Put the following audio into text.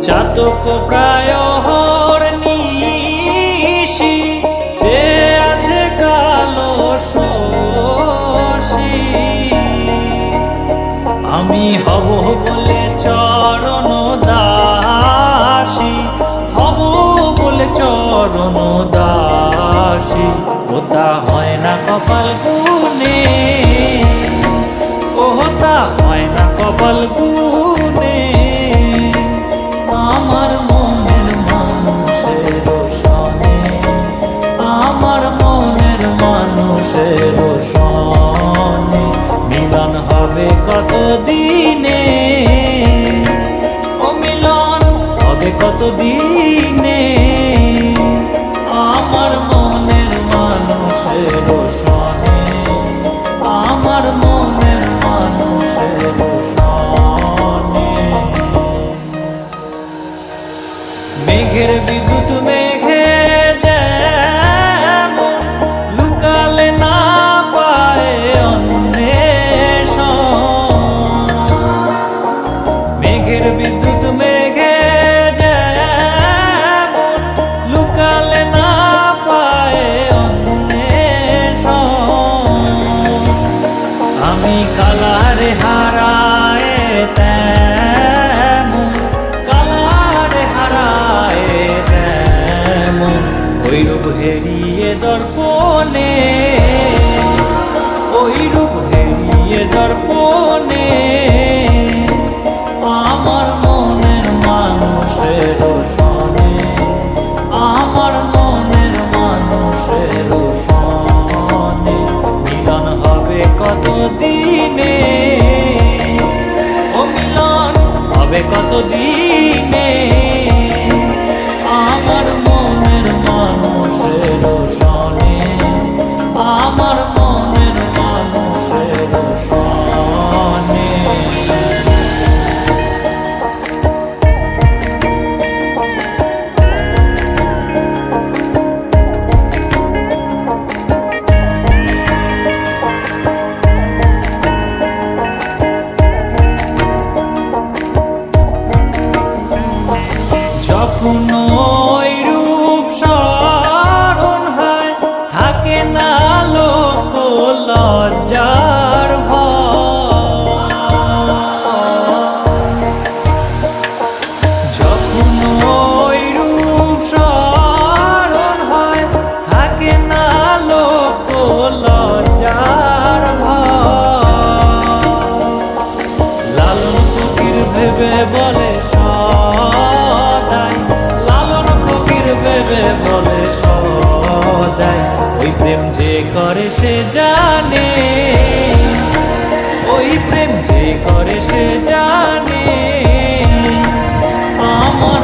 চাতক প্রায় নিশি যে আছে কালো শশী, আমি হব বলে চরণ দাসী, হব বলে চরণ দাসী। ওটা হয় না কপাল গুনে, ওটা হয় না কপাল গুনে। আমার মনের মানুষের সনে, আমার মনের মানুষের সনে মিলন হবে কত দিনে, ও মিলন হবে কত দিনে। আমার মনের মানুষের সনে, আমার মনের মানুষের সনে। মেঘের বিদ্যুৎ মেঘে যেমন লুকালে না পায় অন্বেষণ, মেঘের বিদ্যুৎ মেঘে যেমন লুকালে না পায় অন্বেষণ। আমি কালারে হারায় তেমন, কালারে হারায় তেমন ওই রূপ হেরিয়ে দর্পণে, ওই রূপ হেরিয়ে দর্পণে। আমার মনের মানুষের সনে, আমার মনের মানুষের সনে মিলন হবে কত দিনে, ও মিলন হবে কত দিনে। আমার মনের মানুষের সনে, আমার মনের মানুষের সনে। যখন ওই রূপ স্মরণ হয় থাকে না লোক লজ্জার ভয়, যখন ওই রূপ স্মরণ হয় থাকে না লোক লজ্জার ভয়। লালন ফকির ভেবে বলে সদাই, লালন ফকির ভেবে বলে সদাই ওই প্রেম যে করে সে জানে, ওই প্রেম যে করে সে জানে। আমার